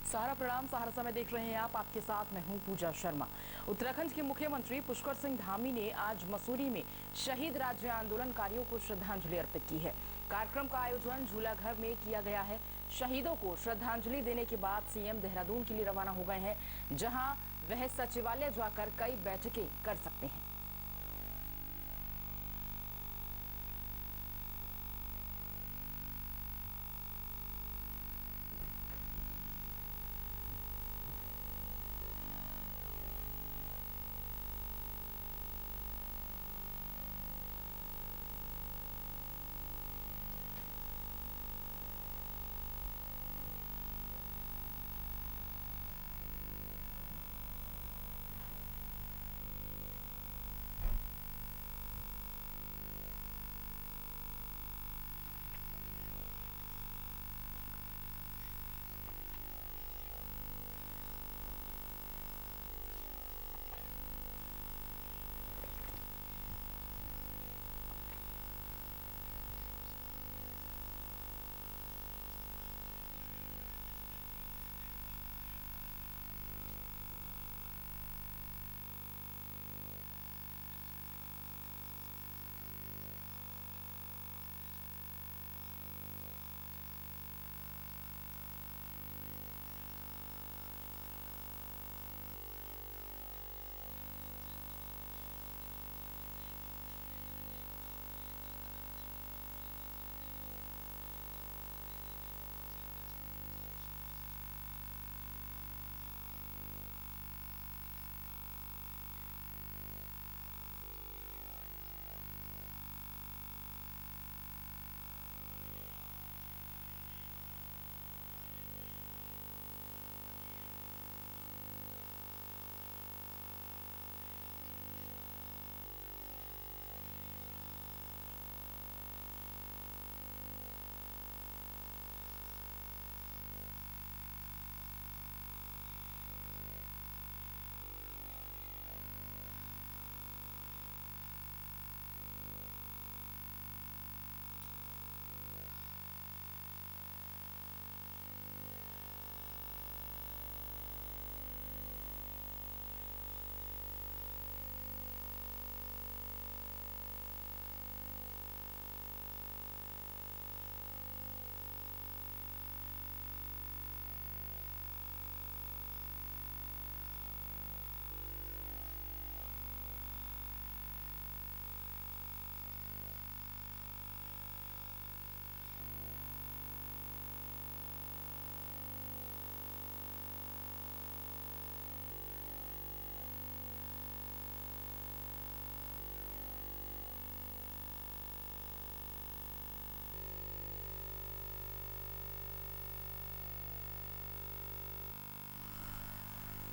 सहारा प्रणाम। सहरसा में देख रहे हैं आप, आपके साथ मैं हूं पूजा शर्मा। उत्तराखंड के मुख्यमंत्री पुष्कर सिंह धामी ने आज मसूरी में शहीद राज्य आंदोलनकारियों को श्रद्धांजलि अर्पित की है। कार्यक्रम का आयोजन झूलाघर में किया गया है। शहीदों को श्रद्धांजलि देने के बाद सीएम देहरादून के लिए रवाना हो गए हैं, जहां वह सचिवालय जाकर कई बैठकें कर सकते हैं।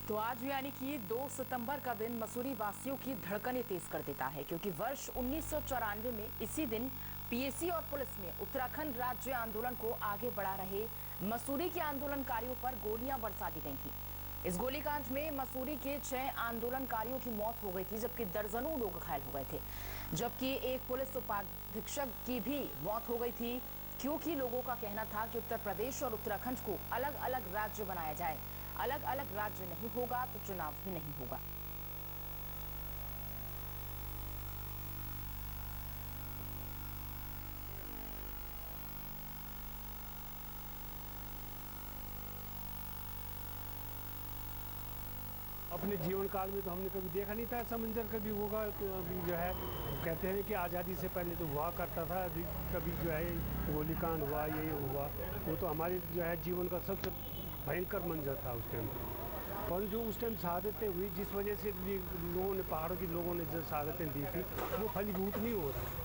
तो आज यानी कि 2 सितंबर का दिन मसूरी वासियों की धड़कनें तेज कर देता है, क्योंकि वर्ष 1994 में इसी दिन पीएसी और पुलिस ने उत्तराखंड राज्य आंदोलन को आगे बढ़ा रहे मसूरी के आंदोलनकारियों पर गोलियां बरसा दी गई थी। इस गोलीकांड में मसूरी के 6 आंदोलनकारियों की मौत हो गई थी, जबकि दर्जनों लोग घायल हो गए थे। जबकि एक पुलिस उपाधीक्षक की भी मौत हो गई थी, क्योंकि लोगों का कहना था कि उत्तर प्रदेश और उत्तराखंड को अलग अलग राज्य बनाया जाए। अलग अलग राज्य नहीं होगा तो चुनाव भी नहीं होगा। अपने जीवन काल में तो हमने कभी देखा नहीं था ऐसा मंजर कभी होगा। अभी जो है कहते हैं कि आज़ादी से पहले तो हुआ करता था, अभी कभी जो है गोलीकांड हुआ, ये हुआ, वो तो हमारे जो है जीवन का सबसे भयंकर मंजर था उस टाइम। और जो उस टाइम शहादतें हुई, जिस वजह से लोगों ने, पहाड़ों के लोगों ने जो शहादतें दी थी, वो फलीभूत नहीं हो रहा।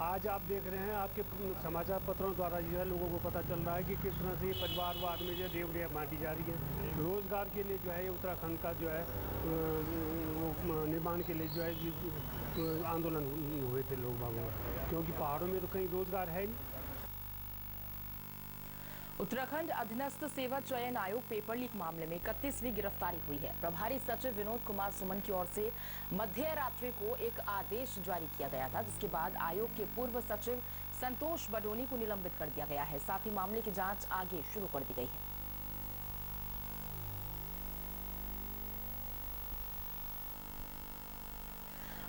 आज आप देख रहे हैं, आपके समाचार पत्रों द्वारा जो है लोगों को पता चल रहा है कि किस तरह से ये परिवारवाद में जो देवरिया बांटी जा रही है। रोज़गार के लिए जो है उत्तराखंड का जो है वो निर्माण के लिए जो है आंदोलन हुए थे लोग बागों, क्योंकि पहाड़ों में तो कहीं रोज़गार है नहीं। उत्तराखंड अधीनस्थ सेवा चयन आयोग पेपर लीक मामले में 31वीं गिरफ्तारी हुई है। प्रभारी सचिव विनोद कुमार सुमन की ओर से मध्य रात्रि को एक आदेश जारी किया गया था, जिसके बाद आयोग के पूर्व सचिव संतोष बडोनी को निलंबित कर दिया गया है। साथ ही मामले की जांच आगे शुरू कर दी गई है।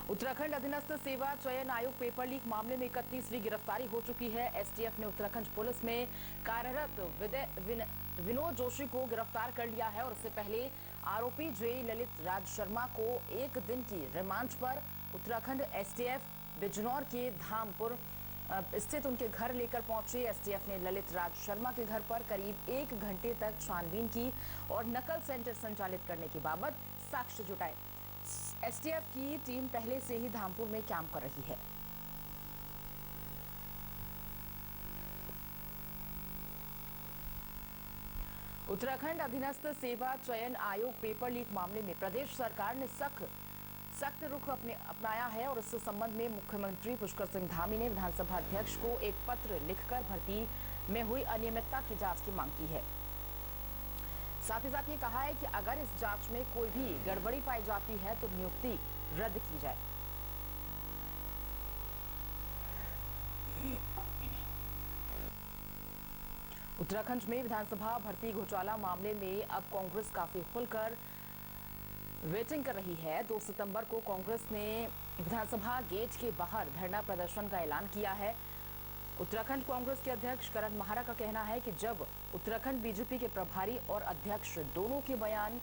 उत्तराखंड अधीनस्थ सेवा चयन आयोग पेपर लीक मामले में 31वीं गिरफ्तारी हो चुकी है। एसटीएफ ने उत्तराखंड पुलिस में कार्यरत विनोद जोशी को गिरफ्तार कर लिया है और इससे पहले आरोपी जेई ललित राज शर्मा को एक दिन की रिमांड पर उत्तराखंड एसटीएफ बिजनौर के धामपुर स्थित उनके घर लेकर पहुंचे। एसटीएफ ने ललित राज शर्मा के घर पर करीब 1 घंटे तक छानबीन की और नकल सेंटर संचालित करने के बाबत साक्ष्य जुटाए। एसटीएफ की टीम पहले से ही धामपुर में काम कर रही है। उत्तराखंड अधीनस्थ सेवा चयन आयोग पेपर लीक मामले में प्रदेश सरकार ने सख्त रुख अपनाया है और इस संबंध में मुख्यमंत्री पुष्कर सिंह धामी ने विधानसभा अध्यक्ष को एक पत्र लिखकर भर्ती में हुई अनियमितता की जांच की मांग की है। साथ ही साथ ये कहा है कि अगर इस जांच में कोई भी गड़बड़ी पाई जाती है तो नियुक्ति रद्द की जाए। उत्तराखंड में विधानसभा भर्ती घोटाला मामले में अब कांग्रेस काफी खुलकर वेटिंग कर रही है। 2 सितंबर को कांग्रेस ने विधानसभा गेट के बाहर धरना प्रदर्शन का ऐलान किया है। उत्तराखंड कांग्रेस के अध्यक्ष करण माहरा का कहना है कि जब उत्तराखंड बीजेपी के प्रभारी और अध्यक्ष दोनों के बयान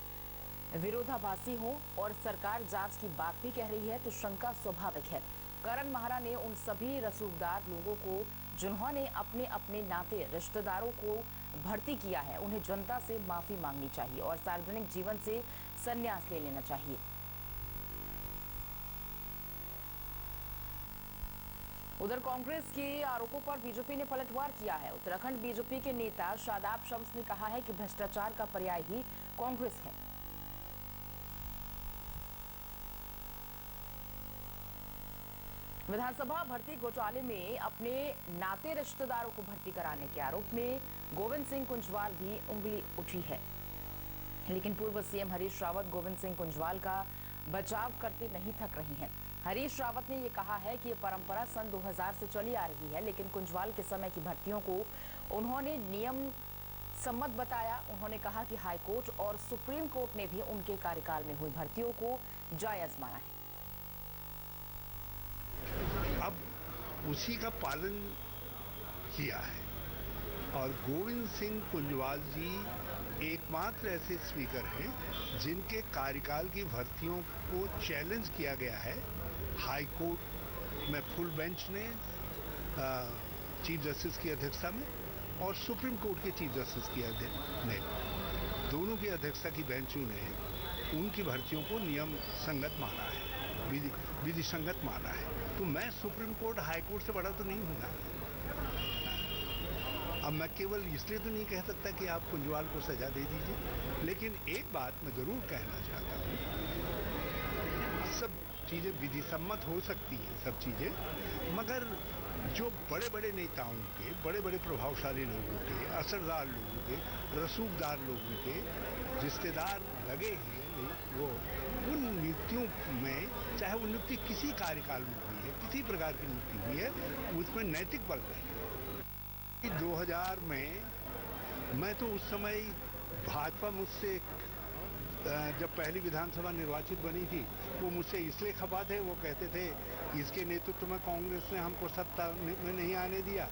विरोधाभासी हों और सरकार जांच की बात भी कह रही है तो शंका स्वाभाविक है। करण माहरा ने उन सभी रसूखदार लोगों को जिन्होंने अपने अपने नाते रिश्तेदारों को भर्ती किया है उन्हें जनता से माफी मांगनी चाहिए और सार्वजनिक जीवन से संन्यास ले लेना चाहिए। उधर कांग्रेस के आरोपों पर बीजेपी ने पलटवार किया है। उत्तराखंड बीजेपी के नेता शादाब शम्स ने कहा है कि भ्रष्टाचार का पर्याय ही कांग्रेस है। विधानसभा भर्ती घोटाले में अपने नाते रिश्तेदारों को भर्ती कराने के आरोप में गोविंद सिंह कुंजवाल भी उंगली उठी है, लेकिन पूर्व सीएम हरीश रावत गोविंद सिंह कुंजवाल का बचाव करते नहीं थक रही हैं। हरीश रावत ने ये कहा है कि ये परंपरा सन 2000 से चली आ रही है, लेकिन कुंजवाल के समय की भर्तियों को उन्होंने नियम सम्मत बताया। उन्होंने कहा कि हाईकोर्ट और सुप्रीम कोर्ट ने भी उनके कार्यकाल में हुई भर्तियों को जायज माना है। अब उसी का पालन किया है और गोविंद सिंह कुंजवाल जी एकमात्र ऐसे स्पीकर हैं जिनके कार्यकाल की भर्तियों को चैलेंज किया गया है हाई कोर्ट में फुल बेंच ने चीफ जस्टिस की अध्यक्षता में और सुप्रीम कोर्ट के चीफ जस्टिस की ने दोनों की अध्यक्षता की बेंचों ने उनकी भर्तियों को नियम संगत माना है, विधि संगत माना है। तो मैं सुप्रीम कोर्ट हाई कोर्ट से बड़ा तो नहीं हूँ। अब मैं केवल इसलिए तो नहीं कह सकता कि आप कुंजवाल को सजा दे दीजिए, लेकिन एक बात मैं जरूर कहना चाहता हूँ, सब चीजें विधि सम्मत हो सकती हैं, सब चीजें, मगर जो बड़े बड़े नेताओं के, बड़े बड़े प्रभावशाली लोगों के, असरदार लोगों के, रसूखदार लोगों के रिश्तेदार लगे हैं, वो उन नियुक्तियों में, चाहे वो नियुक्ति किसी कार्यकाल में हुई है, किसी प्रकार की नियुक्ति हुई है, उसमें नैतिक बल नहीं है। 2000 में मैं तो उस समय भाजपा मुझसे जब पहली विधानसभा निर्वाचित बनी थी वो मुझसे इसलिए खपा थे, वो कहते थे इसके नेतृत्व में कांग्रेस ने हमको सत्ता में नहीं आने दिया,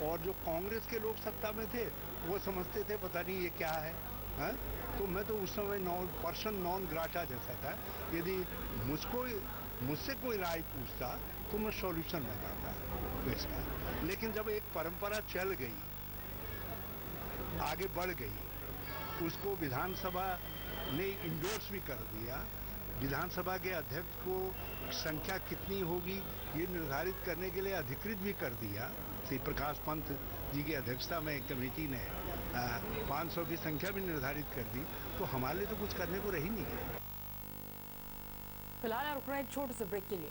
और जो कांग्रेस के लोग सत्ता में थे वो समझते थे पता नहीं ये क्या है, हा? तो मैं तो उस समय पर्सन नॉन ग्राटा जैसा था। यदि मुझसे कोई राय पूछता तो मैं सॉल्यूशन बताता इसका, लेकिन जब एक परंपरा चल गई, आगे बढ़ गई, उसको विधानसभा ने इंडोर्स भी कर दिया, विधानसभा के अध्यक्ष को संख्या कितनी होगी ये निर्धारित करने के लिए अधिकृत भी कर दिया। श्री प्रकाश पंत जी की अध्यक्षता में कमेटी ने 500 की संख्या भी निर्धारित कर दी, तो हमारे लिए तो कुछ करने को रही नहीं है। फिलहाल रुक रहे हैं एक छोटे से ब्रेक के लिए।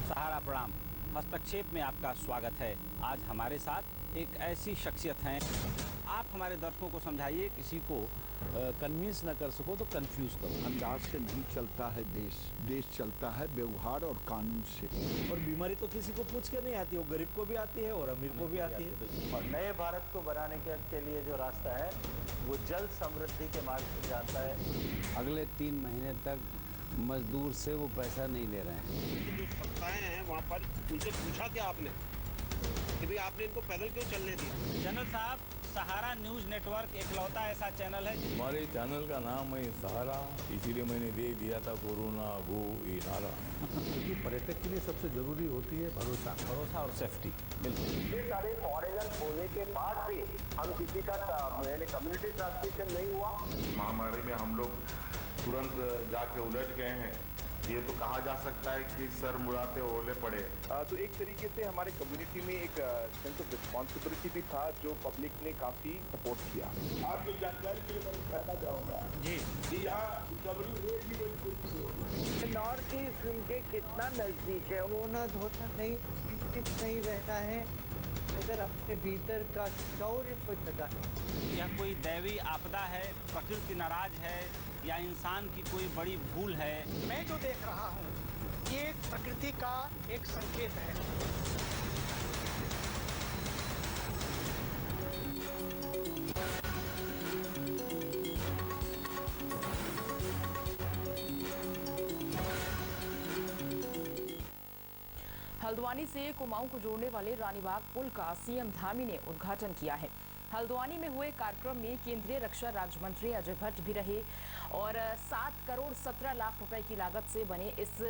सहारा प्रणाम, हस्तक्षेप में आपका स्वागत है। आज हमारे साथ एक ऐसी शख्सियत हैं। आप हमारे दर्शकों को समझाइए। किसी को कन्विंस न कर सको तो कंफ्यूज करो। अंदाज से नहीं चलता है देश, देश चलता है व्यवहार और कानून से। और बीमारी तो किसी को पूछ के नहीं आती, वो गरीब को भी आती है और अमीर को भी आती है। और नए भारत को बनाने के लिए जो रास्ता है वो जल समृद्धि के मार्ग से जाता है। अगले 3 महीने तक मजदूर से वो पैसा नहीं ले रहे हैं। जो संस्थाएं हैं वहाँ पर उनसे पूछा क्या आपने कि भाई आपने इनको पैदल क्यों चलने दिया? जनरल साहब, सहारा न्यूज नेटवर्क एकलौता ऐसा चैनल है। हमारे चैनल का नाम है सहारा, इसीलिए मैंने दे दिया था कोरोना गो ये नारा। क्योंकि पर्यटक के लिए सबसे जरूरी होती है भरोसा और सेफ्टी। बिल्कुल। ये सारे फॉरेनर होने के बाद भी हम किसी का कम्युनिटी ट्रांसमिशन नहीं हुआ। महामारी में हम लोग तुरंत जाके उलझ गए हैं। ये तो कहा जा सकता है कि सर मुड़ाते ओले पड़े। तो एक तरीके से हमारे कम्युनिटी में एक सेंस ऑफ रिस्पॉन्सिबिलिटी भी था जो पब्लिक ने काफी सपोर्ट किया। आप जो जानकारी के लिए मैं कहना चाहूँगा जी, यहाँ रिकवरी रेट भी बड़ी तेजी से हो रही है। नॉर्थ ईस्ट उनके कितना नजदीक है, कोरोना धोता नहीं रहता है अगर अपने भीतर का शौर्य को जगा। यह कोई दैवी आपदा है, प्रकृति नाराज है या इंसान की कोई बड़ी भूल है? मैं जो देख रहा हूँ ये प्रकृति का एक संकेत है। हल्द्वानी से कुमाऊं को जोड़ने वाले रानीबाग पुल का सीएम धामी ने उद्घाटन किया है। हल्द्वानी में हुए कार्यक्रम में केंद्रीय रक्षा राज्य मंत्री अजय भट्ट भी रहे और 7 करोड़ 17 लाख रुपए की लागत से बने इस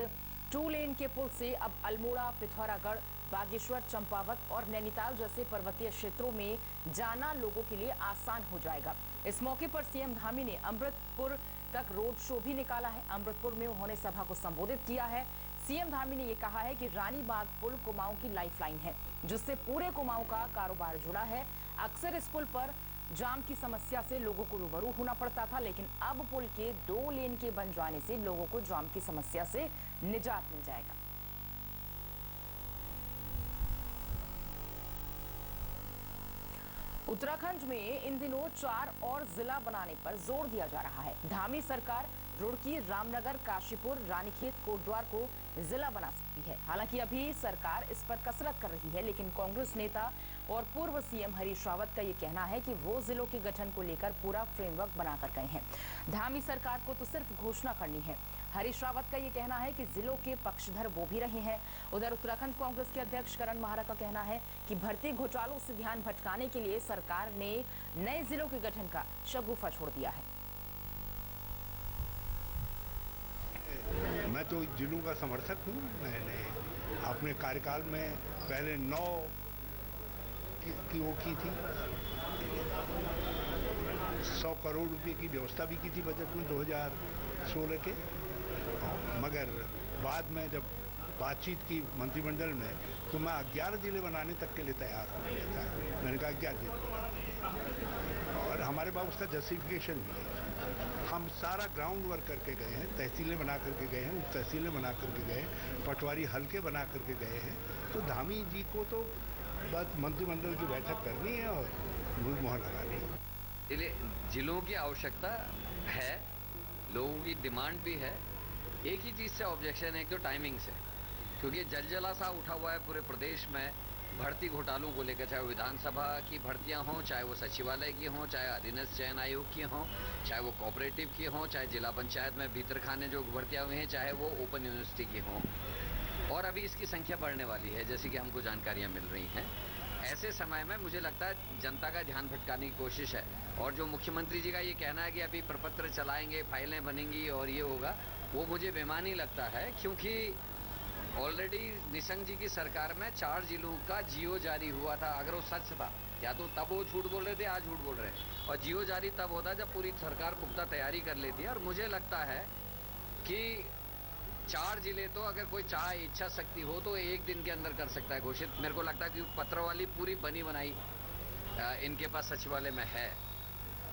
2 लेन के पुल से अब अल्मोड़ा, पिथौरागढ़, बागेश्वर, चंपावत और नैनीताल जैसे पर्वतीय क्षेत्रों में जाना लोगों के लिए आसान हो जाएगा। इस मौके पर सीएम धामी ने अमृतपुर तक रोड शो भी निकाला है। अमृतपुर में उन्होंने सभा को संबोधित किया है। सीएम धामी ने ये कहा है कि रानीबाग पुल कुमाऊं की लाइफलाइन है, जिससे पूरे कुमाऊं का कारोबार जुड़ा है। अक्सर इस पुल पर जाम की समस्या से लोगों को रूबरू होना पड़ता था, लेकिन अब पुल के 2 लेन के बन जाने से लोगों को जाम की समस्या से निजात मिल जाएगा। उत्तराखंड में इन दिनों 4 और जिला बनाने पर जोर दिया जा रहा है। धामी सरकार रुड़की, रामनगर, काशीपुर, रानीखेत, कोटद्वार को जिला बना सकती है। हालांकि अभी सरकार इस पर कसरत कर रही है, लेकिन कांग्रेस नेता और पूर्व सीएम हरीश रावत का ये कहना है कि वो जिलों के गठन को लेकर पूरा फ्रेमवर्क बनाकर गए हैं। धामी सरकार को तो सिर्फ घोषणा करनी है। हरीश रावत का ये कहना है कि जिलों के पक्षधर वो भी रहे हैं। उधर उत्तराखंड कांग्रेस के अध्यक्ष करण माहरा का कहना है कि भर्ती घोटालों से ध्यान भटकाने के लिए सरकार ने नए जिलों के गठन का शगुफा छोड़ दिया है। मैं तो जिलों का समर्थक हूँ। मैंने अपने कार्यकाल में पहले 9 की वो की थी, 100 करोड़ रुपए की व्यवस्था भी की थी बजट में 2016 के। मगर बाद में जब बातचीत की मंत्रिमंडल में तो मैं 11 जिले बनाने तक के लिए तैयार हो गया था। मैंने कहा 11 जिले और हमारे पास उसका जस्टिफिकेशन भी है। हम सारा ग्राउंड वर्क करके गए हैं, तहसीलें बना करके गए हैं, उप तहसीलें बना करके गए हैं, पटवारी हल्के बना करके गए हैं। तो धामी जी को तो बस मंत्रिमंडल की बैठक करनी है और मुहर लगानी है। इसलिए जिलों की आवश्यकता है, लोगों की डिमांड भी है। एक ही चीज़ से ऑब्जेक्शन है, एक तो टाइमिंग से, क्योंकि जलजला सा उठा हुआ है पूरे प्रदेश में भर्ती घोटालों को लेकर। चाहे वो विधानसभा की भर्तियां हों, चाहे वो सचिवालय की हों, चाहे अधीनस्थ चयन आयोग की हों, चाहे वो कोऑपरेटिव की हों, चाहे जिला पंचायत में भीतर खाने जो भर्तियां हुई हैं, चाहे वो ओपन यूनिवर्सिटी की हों। और अभी इसकी संख्या बढ़ने वाली है, जैसे कि हमको जानकारियां मिल रही हैं। ऐसे समय में मुझे लगता है जनता का ध्यान भटकाने की कोशिश है। और जो मुख्यमंत्री जी का ये कहना है कि अभी प्रपत्र चलाएंगे, फाइलें बनेंगी और ये होगा, वो मुझे बेमानी लगता है। क्योंकि ऑलरेडी निशंक जी की सरकार में 4 जिलों का जियो जारी हुआ था। अगर वो सच था, या तो तब वो झूठ बोल रहे थे, आज झूठ बोल रहे हैं। और जियो जारी तब होता जब पूरी सरकार पुख्ता तैयारी कर लेती है। और मुझे लगता है कि 4 जिले तो अगर कोई चाहे इच्छा शक्ति हो तो 1 दिन के अंदर कर सकता है घोषित। मेरे को लगता है कि पत्रवाली पूरी बनी बनाई इनके पास सचिवालय में है।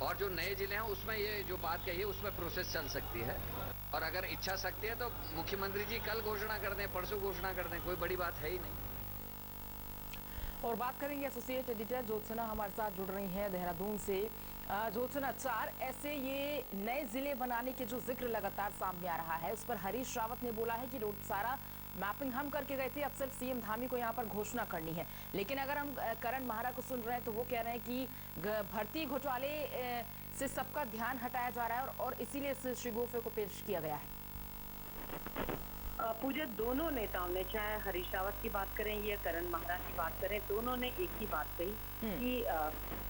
और जो नए जिले हैं उसमें ये जो बात कही है उसमें प्रोसेस चल सकती है। और अगर इच्छा शक्ति है तो मुख्यमंत्री जी कल घोषणा कर दें, परसों घोषणा कर दें, कोई बड़ी बात है ही नहीं। और बात करेंगे एसोसिएट एडिटर ज्योत्सना हमारे साथ जुड़ रही हैं देहरादून से। ज्योत्सना, 4 ऐसे ये नए जिले बनाने के जो जिक्र लगातार सामने आ रहा है, उस पर हरीश रावत ने बोला है कि सारा मैपिंग हम करके गए थे, अब सिर्फ सीएम धामी को यहाँ पर घोषणा करनी है। लेकिन अगर हम करण माहरा को सुन रहे हैं तो वो कह रहे हैं कि भर्ती घोटाले से सबका ध्यान हटाया जा रहा है और इसीलिए श्रीगोफे को पेश किया गया है। पूजा, दोनों नेताओं ने, चाहे हरीश रावत की बात करें या करण माहरा की बात करें, दोनों ने एक ही बात कही कि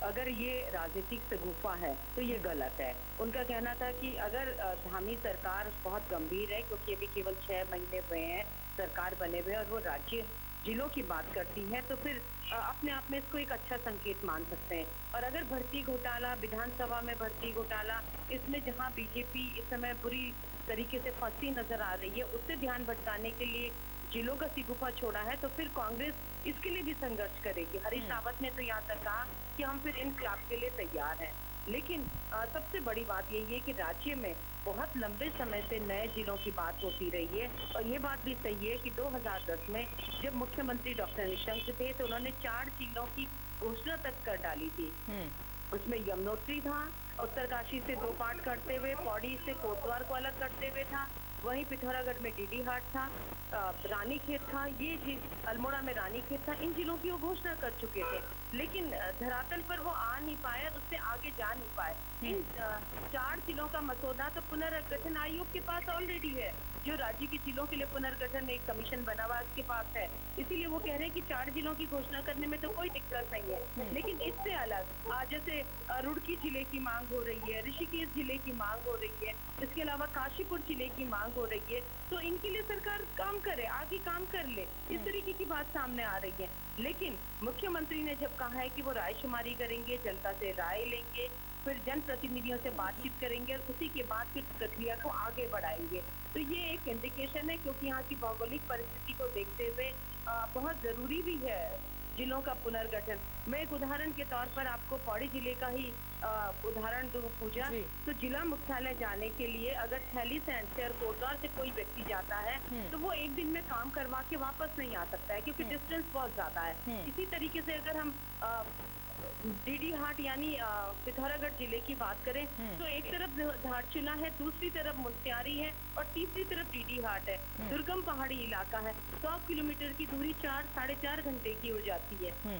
अगर ये राजनीतिक शगुफा है तो ये गलत है। उनका कहना था कि अगर धामी सरकार बहुत गंभीर है, क्योंकि अभी केवल 6 महीने हुए हैं सरकार बने हुए और वो राज्य जिलों की बात करती है, तो फिर अपने आप में इसको एक अच्छा संकेत मान सकते हैं। और अगर भर्ती घोटाला, विधानसभा में भर्ती घोटाला, इसमें जहां बीजेपी इस समय बुरी तरीके से फंसी नजर आ रही है, उससे ध्यान भटकाने के लिए जिलों का सिगुफा छोड़ा है, तो फिर कांग्रेस इसके लिए भी संघर्ष करेगी। हरीश रावत ने तो यहाँ तक कहा कि हम फिर इनकलाब के लिए तैयार हैं। लेकिन सबसे बड़ी बात यही है कि राज्य में बहुत लंबे समय से नए जिलों की बात होती रही है और ये बात भी सही है कि 2010 में जब मुख्यमंत्री डॉक्टर निशंक थे तो उन्होंने 4 जिलों की घोषणा तक कर डाली थी। उसमें यमुनोत्री था, उत्तरकाशी से 2 पार्ट करते हुए, पौड़ी से कोटद्वार को अलग करते हुए था, वहीं पिथौरागढ़ में डीडीहाट था, रानीखेत था, ये अल्मोड़ा में रानीखेत था। इन जिलों की वो घोषणा कर चुके थे, लेकिन धरातल पर वो आ नहीं पाए, उससे आगे जा नहीं पाए। इन 4 जिलों का मसौदा तो पुनर्गठन आयोग के पास ऑलरेडी है, जो राज्य के जिलों के लिए पुनर्गठन एक कमीशन बना हुआ उसके पास है। इसीलिए वो कह रहे हैं कि 4 जिलों की घोषणा करने में तो कोई दिक्कत नहीं है। लेकिन इससे अलग जैसे रुड़की जिले की मांग हो रही है, ऋषिकेश जिले की मांग हो रही है, इसके अलावा काशीपुर जिले की मांग हो रही है, तो इनके लिए सरकार काम करे, आगे काम कर ले, इस तरीके की बात सामने आ रही है। लेकिन मुख्यमंत्री ने जब कहा है कि वो रायशुमारी करेंगे, जनता से राय लेंगे, फिर जनप्रतिनिधियों से बातचीत करेंगे और उसी के बाद फिर प्रक्रिया को आगे बढ़ाएंगे, तो ये एक इंडिकेशन है, क्योंकि यहाँ की भौगोलिक परिस्थिति को देखते हुए बहुत जरूरी भी है जिलों का पुनर्गठन। मैं एक उदाहरण के तौर पर आपको पौड़ी जिले का ही उदाहरण दूं पूजा, तो जिला मुख्यालय जाने के लिए अगर थैली से एनसीआर कोटद्वार से कोई व्यक्ति जाता है तो वो एक दिन में काम करवा के वापस नहीं आ सकता है, क्योंकि डिस्टेंस बहुत ज्यादा है। इसी तरीके से अगर हम डीडीहाट यानी पिथौरागढ़ जिले की बात करें तो एक तरफ धारचूला है, दूसरी तरफ मुनस्यारी है और तीसरी तरफ डीडीहाट है। दुर्गम पहाड़ी इलाका है, 100 किलोमीटर की दूरी 4-4.5 घंटे की हो जाती है।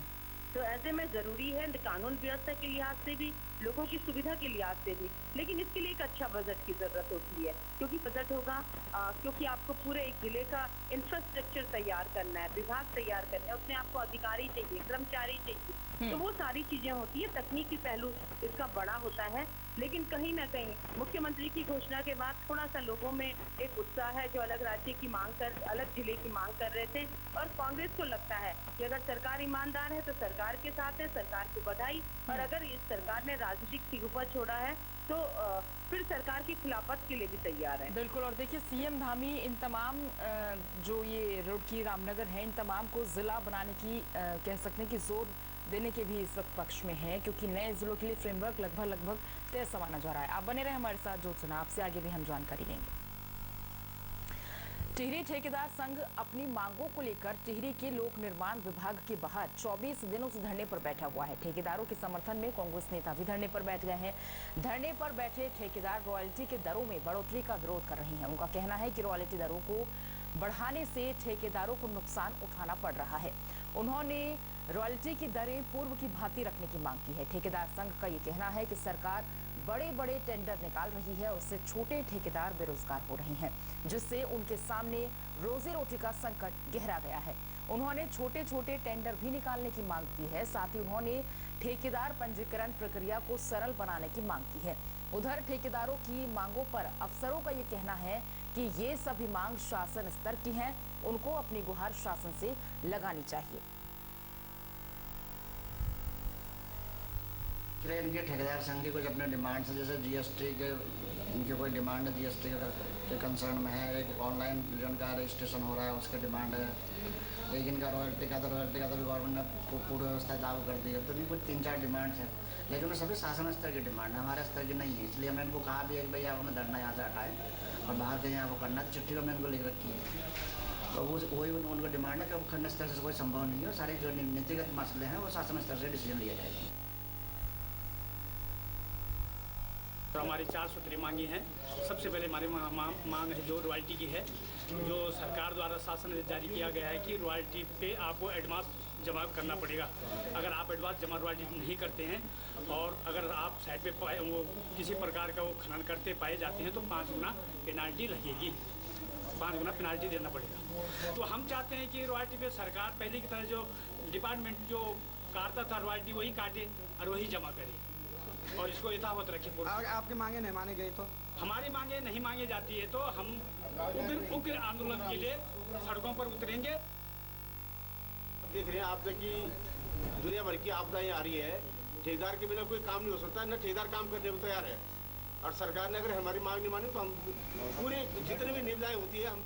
तो ऐसे में जरूरी है कानून व्यवस्था के लिहाज से भी, लोगों की सुविधा के लिहाज से भी, लेकिन इसके लिए एक अच्छा बजट की जरूरत होती है, क्योंकि बजट होगा क्योंकि आपको पूरे एक जिले का इंफ्रास्ट्रक्चर तैयार करना है, विभाग तैयार करना है, उसमें आपको अधिकारी चाहिए, कर्मचारी चाहिए, तो वो सारी चीजें होती है। तकनीकी पहलू इसका बड़ा होता है, लेकिन कहीं ना कहीं मुख्यमंत्री की घोषणा के बाद थोड़ा सा लोगों में एक उत्साह है, जो अलग राज्य की मांग कर, अलग जिले की मांग कर रहे थे। और कांग्रेस को लगता है कि अगर सरकार ईमानदार है तो सरकार के साथ है, सरकार को बधाई, और अगर इस सरकार ने राजनीतिक सिगुफा छोड़ा है तो फिर सरकार की खिलाफत के लिए भी तैयार है। बिल्कुल। और देखिए, सीएम धामी इन तमाम जो ये रुड़की, रामनगर है, इन तमाम को जिला बनाने की कह सकते हैं कि जोर देने के भी इस वक्त पक्ष में है, क्योंकि नए जिलों के लिए फ्रेमवर्क लगभग तय माना जा रहा है। आप बने रहे हमारे साथ ज्योत्सना, आपसे आगे भी हम जानकारी लेंगे। टिहरी ठेकेदार संघ अपनी मांगों को लेकर टिहरी के लोक निर्माण विभाग के बाहर 24 दिनों से धरने पर बैठा हुआ है। ठेकेदारों के समर्थन में कांग्रेस नेता भी धरने पर बैठ गए हैं। धरने पर बैठे ठेकेदार रॉयल्टी के दरों में बढ़ोतरी का विरोध कर रहे हैं। उनका कहना है कि रॉयल्टी दरों को बढ़ाने से ठेकेदारों को नुकसान उठाना पड़ रहा है। उन्होंने रॉयल्टी की दरें पूर्व की भांति रखने की मांग की है। ठेकेदार संघ का ये कहना है कि सरकार बड़े टेंडर निकाल रही है और उससे छोटे ठेकेदार बेरोजगार हो रहे हैं, जिससे उनके सामने रोजी रोटी का संकट गहरा गया है। उन्होंने छोटे टेंडर भी निकालने की मांग की है। साथ ही उन्होंने ठेकेदार पंजीकरण प्रक्रिया को सरल बनाने की मांग की है। उधर ठेकेदारों की मांगों पर अफसरों का ये कहना है कि ये सभी मांग शासन स्तर की हैं, उनको अपनी गुहार शासन से लगानी चाहिए। इनके ठेकेदार संघ की कुछ अपने डिमांड्स है, जैसे जीएसटी के इनकी कोई डिमांड है, जीएसटी के कंसर्न में है। एक ऑनलाइन जिनका रजिस्ट्रेशन हो रहा है उसके डिमांड है। लेकिन इनका रॉयल्टी का तो भी गवर्नमेंट ने पूरी व्यवस्था लागू कर दी है। तो नहीं कुछ 3-4 डिमांड्स हैं, लेकिन वो सभी शासन स्तर की डिमांड है, हमारे स्तर की नहीं है। इसलिए हमने इनको कहा भी है कि भैया आप हमें धरना यहाँ से हटाएं और बाहर कहीं यहाँ वो करना है। तो चिट्ठी में इनको लिख रखी है। तो वो वही उनका डिमांड है कि खंड स्तर से कोई संभव नहीं है, सारे जो नीतिगत मसले हैं वो शासन स्तर से डिसीजन लिया जाएगा। तो हमारी 4 सूत्री मांगी हैं। सबसे पहले हमारी मांग है जो रॉयल्टी की है, जो सरकार द्वारा शासन ने जारी किया गया है कि रॉयल्टी पे आपको एडवांस जमा करना पड़ेगा। अगर आप एडवांस जमा रॉयल्टी नहीं करते हैं और अगर आप साइड पे वो किसी प्रकार का वो खनन करते पाए जाते हैं तो 5 गुना पेनाल्टी लगेगी, 5 गुना पेनाल्टी देना पड़ेगा। तो हम चाहते हैं कि रॉयल्टी पे सरकार पहले की तरह जो डिपार्टमेंट जो काटता था रॉयल्टी वही काटे और वही जमा करे और इसको यथावत रखे। अगर आपकी मांगे नहीं मानी गई तो हमारी मांगे नहीं मांगी जाती है तो हम उग्र आंदोलन के लिए सड़कों पर उतरेंगे। देख रहे हैं आप कि दुनिया भर की आपदाएं आ रही है, ठेकेदार के बिना कोई काम नहीं हो सकता, न ठेकेदार काम करने में तैयार है। और सरकार ने अगर हमारी मांग नहीं मानी तो हम पूरे जितनी भी निविदाएं होती है हम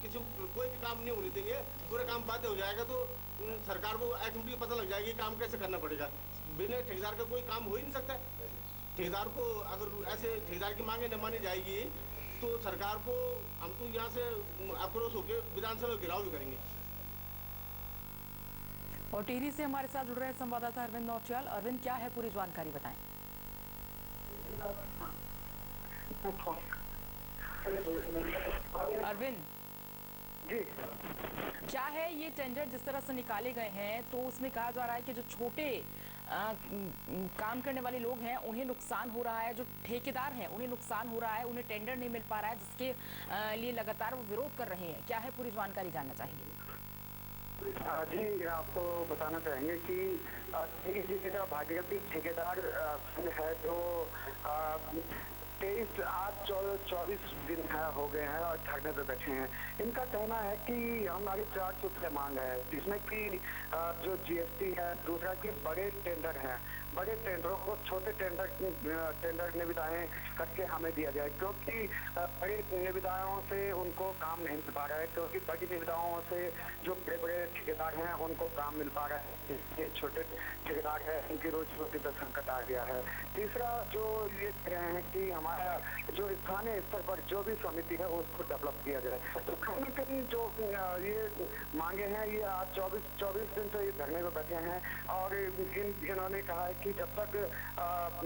कोई भी काम नहीं होने देंगे। पूरा काम बाध्य हो जाएगा तो सरकार को ऑटोमेटिक पता लग जाएगी काम कैसे करना पड़ेगा। बिना ठेकेदार का कोई काम हो ही नहीं सकता। ठेकेदार को अगर ऐसे ठेकेदार की मांगे न मानी जाएगी तो सरकार को हम तो यहाँ से आक्रोश होकर विधानसभा घेराव भी करेंगे। और टिहरी से हमारे साथ जुड़ रहे संवाददाता अरविंद नौटियाल। अरविंद, क्या है पूरी जानकारी बताएं। अरविंद जी, क्या है ये टेंडर जिस तरह से निकाले गए हैं तो उसमें कहा जा रहा है कि जो छोटे काम करने वाले लोग हैं उन्हें नुकसान हो रहा है, जो ठेकेदार हैं उन्हें नुकसान हो रहा है, उन्हें टेंडर नहीं मिल पा रहा है, जिसके लिए लगातार वो विरोध कर रहे हैं। क्या है पूरी जानकारी जानना चाहेंगे। जी, आपको बताना चाहेंगे कि इसी तरह भागीरथी ठेकेदार है जो 24 दिन हो गए हैं और धरने पे बैठे हैं। इनका कहना है कि हमारी 4 सूत्रीय मांग है जिसमें कि जो जीएसटी है, दूसरा कि बड़े टेंडर हैं, बड़े टेंडरों को छोटे टेंडर निविदाएं करके हमें दिया जाए, क्योंकि बड़े निविदाओं से उनको काम नहीं मिल पा रहा है, क्योंकि बड़ी निविदाओं से जो बड़े बड़े ठेकेदार हैं उनको काम मिल पा रहा है, जिसके छोटे ठेकेदार है उनकी रोजी रोटी पर संकट आ गया है। तीसरा जो ये कह रहे हैं कि हमारा जो स्थानीय स्तर पर जो भी समिति है उसको डेवलप किया जाए। तो कहीं न कहीं जो ये मांगे हैं ये आज 24 दिन से ये धरने में बैठे हैं और इन्होंने कहा है कि जब तक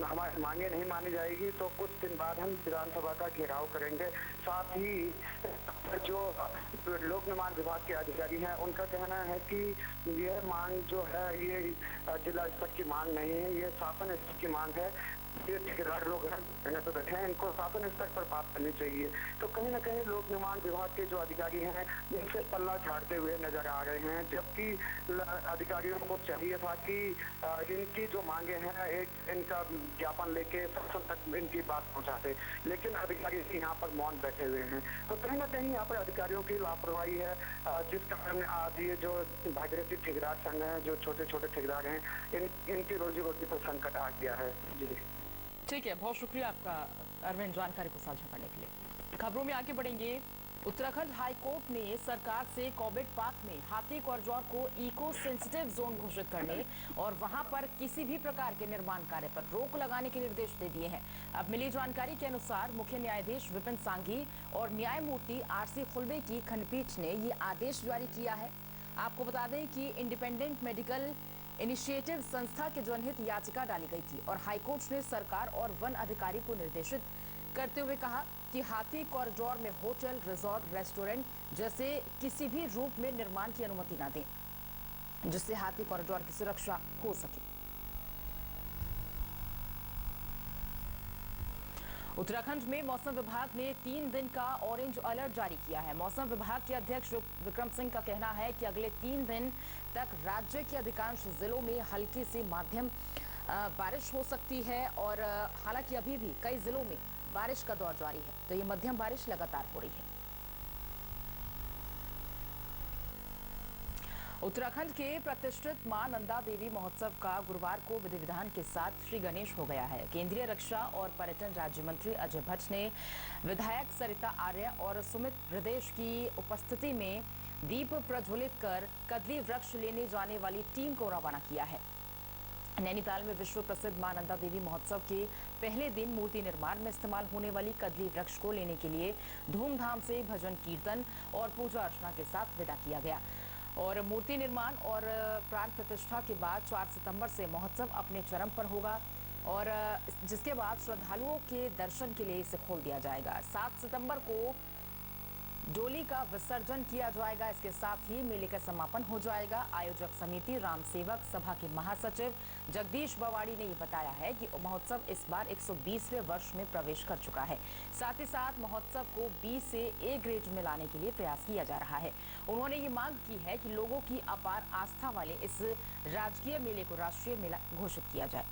हमारी मांगे नहीं मानी जाएगी तो कुछ दिन बाद हम विधानसभा का घेराव करेंगे। साथ ही जो लोक निर्माण विभाग के अधिकारी हैं उनका कहना है कि यह मांग जो है ये जिला स्तर की मांग नहीं है, ये शासन स्तर की मांग है। ये ठेकेदार लोग हैं तो बैठे हैं, इनको शासन स्तर पर बात करनी चाहिए। तो कहीं ना कहीं लोक निर्माण विभाग के जो अधिकारी हैं इनसे पल्ला झाड़ते हुए नजर आ रहे हैं, जबकि अधिकारियों को चाहिए था कि इनकी जो मांगे हैं एक इनका ज्ञापन लेके शासन तक इनकी बात पहुंचाते, लेकिन अधिकारी यहाँ पर मौन बैठे हुए हैं। तो कहीं ना कहीं यहाँ पर अधिकारियों की लापरवाही है, जिस कारण आज ये जो भागीरथी ठेकेदार संघ है, जो छोटे छोटे ठेकेदार हैं, इनकी रोजी रोटी पर संकट आ गया है। जी ठीक है, बहुत शुक्रिया आपका अरविंद जानकारी को साझा करने के लिए। खबरों में आगे बढ़ेंगे। उत्तराखंड हाईकोर्ट ने सरकार से कॉर्बेट पार्क में हाथी कॉरिडोर को इको सेंसिटिव जोन घोषित करने और वहां पर किसी भी प्रकार के निर्माण कार्य पर रोक लगाने के निर्देश दे दिए हैं। अब मिली जानकारी के अनुसार मुख्य न्यायाधीश विपिन सांघी और न्यायमूर्ति आरसी खुल्बे की खंडपीठ ने ये आदेश जारी किया है। आपको बता दें कि इंडिपेंडेंट मेडिकल इनिशिएटिव संस्था के जनहित याचिका डाली गई थी और हाईकोर्ट ने सरकार और वन अधिकारी को निर्देशित करते हुए कहा कि हाथी कॉरिडोर में होटल, रिजॉर्ट, रेस्टोरेंट जैसे किसी भी रूप में निर्माण की अनुमति न दें, जिससे हाथी कॉरिडोर की सुरक्षा हो सके। उत्तराखंड में मौसम विभाग ने 3 दिन का ऑरेंज अलर्ट जारी किया है। मौसम विभाग के अध्यक्ष विक्रम सिंह का कहना है कि अगले 3 दिन तक राज्य के अधिकांश जिलों में हल्की से मध्यम बारिश हो सकती है और हालांकि अभी भी कई जिलों में बारिश का दौर जारी है, तो ये मध्यम बारिश लगातार हो रही है। उत्तराखंड के प्रतिष्ठित मां नंदा देवी महोत्सव का गुरुवार को विधि विधान के साथ श्री गणेश हो गया है। केंद्रीय रक्षा और पर्यटन राज्य मंत्री अजय भट्ट ने विधायक सरिता आर्य और सुमित हृदयेश की उपस्थिति में दीप प्रज्वलित कर कदली वृक्ष लेने जाने वाली टीम को रवाना किया है। नैनीताल में विश्व प्रसिद्ध मां नंदा देवी महोत्सव के पहले दिन मूर्ति निर्माण में इस्तेमाल होने वाली कदली वृक्ष को लेने के लिए धूमधाम से भजन कीर्तन और पूजा अर्चना के साथ विदा किया गया। और मूर्ति निर्माण और प्राण प्रतिष्ठा के बाद 4 सितंबर से महोत्सव अपने चरम पर होगा और जिसके बाद श्रद्धालुओं के दर्शन के लिए इसे खोल दिया जाएगा। 7 सितंबर को डोली का विसर्जन किया जाएगा। इसके साथ ही मेले का समापन हो जाएगा। आयोजक समिति राम सेवक सभा के महासचिव जगदीश बवाड़ी ने ये बताया है कि महोत्सव इस बार 120वें वर्ष में प्रवेश कर चुका है। साथ ही साथ महोत्सव को B से A ग्रेड में लाने के लिए प्रयास किया जा रहा है। उन्होंने ये मांग की है कि लोगों की अपार आस्था वाले इस राजकीय मेले को राष्ट्रीय मेला घोषित किया जाए।